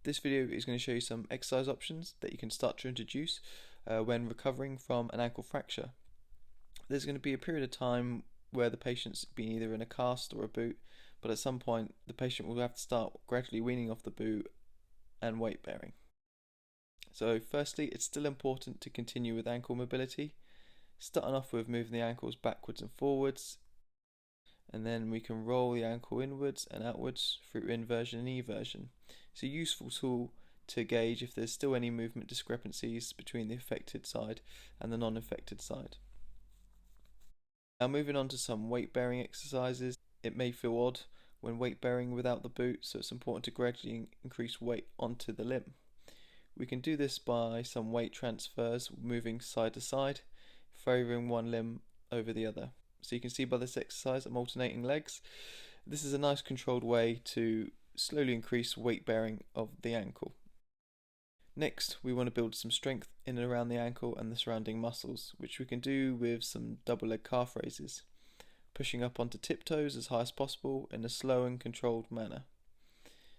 This video is going to show you some exercise options that you can start to introduce when recovering from an ankle fracture. There's going to be a period of time where the patient's been either in a cast or a boot, but at some point the patient will have to start gradually weaning off the boot and weight bearing. So firstly, it's still important to continue with ankle mobility, starting off with moving the ankles backwards and forwards, and then we can roll the ankle inwards and outwards through inversion and eversion. It's a useful tool to gauge if there's still any movement discrepancies between the affected side and the non-affected side. Now moving on to some weight bearing exercises. It may feel odd when weight bearing without the boot, so it's important to gradually increase weight onto the limb. We can do this by some weight transfers, moving side to side, favoring one limb over the other. So you can see by this exercise I'm alternating legs. This is a nice controlled way to slowly increase weight bearing of the ankle. Next, we want to build some strength in and around the ankle and the surrounding muscles, which we can do with some double leg calf raises, pushing up onto tiptoes as high as possible in a slow and controlled manner.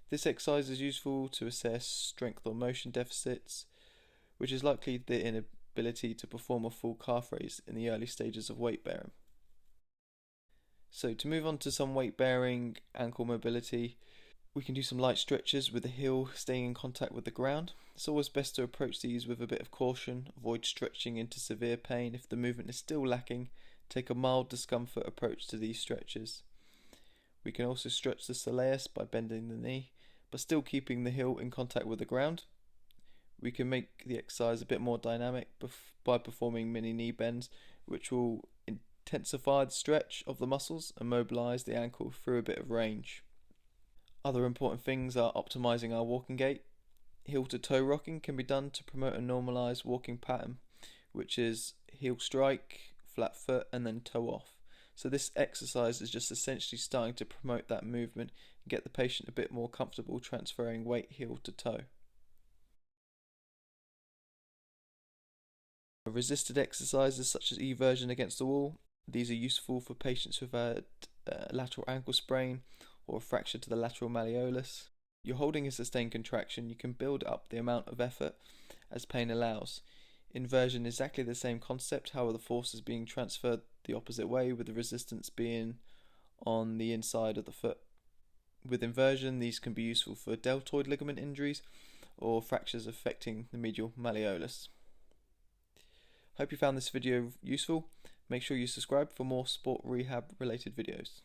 This exercise is useful to assess strength or motion deficits, which is likely the inability to perform a full calf raise in the early stages of weight bearing. So to move on to some weight bearing ankle mobility, we can do some light stretches with the heel staying in contact with the ground. It's always best to approach these with a bit of caution, avoid stretching into severe pain. If the movement is still lacking, take a mild discomfort approach to these stretches. We can also stretch the SOLEUS by bending the knee, but still keeping the heel in contact with the ground. We can make the exercise a bit more dynamic by performing mini knee bends, which will intensify the stretch of the muscles and mobilize the ankle through a bit of range. Other important things are optimizing our walking gait. Heel to toe rocking can be done to promote a normalized walking pattern, which is heel strike, flat foot, and then toe off. So this exercise is just essentially starting to promote that movement and get the patient a bit more comfortable transferring weight heel to toe. Resisted exercises such as eversion against the wall. These are useful for patients who've had lateral ankle sprain or a fracture to the lateral malleolus. You're holding a sustained contraction, you can build up the amount of effort as pain allows. Inversion is exactly the same concept, however the force is being transferred the opposite way, with the resistance being on the inside of the foot. With inversion, these can be useful for deltoid ligament injuries or fractures affecting the medial malleolus. Hope you found this video useful. Make sure you subscribe for more sport rehab related videos.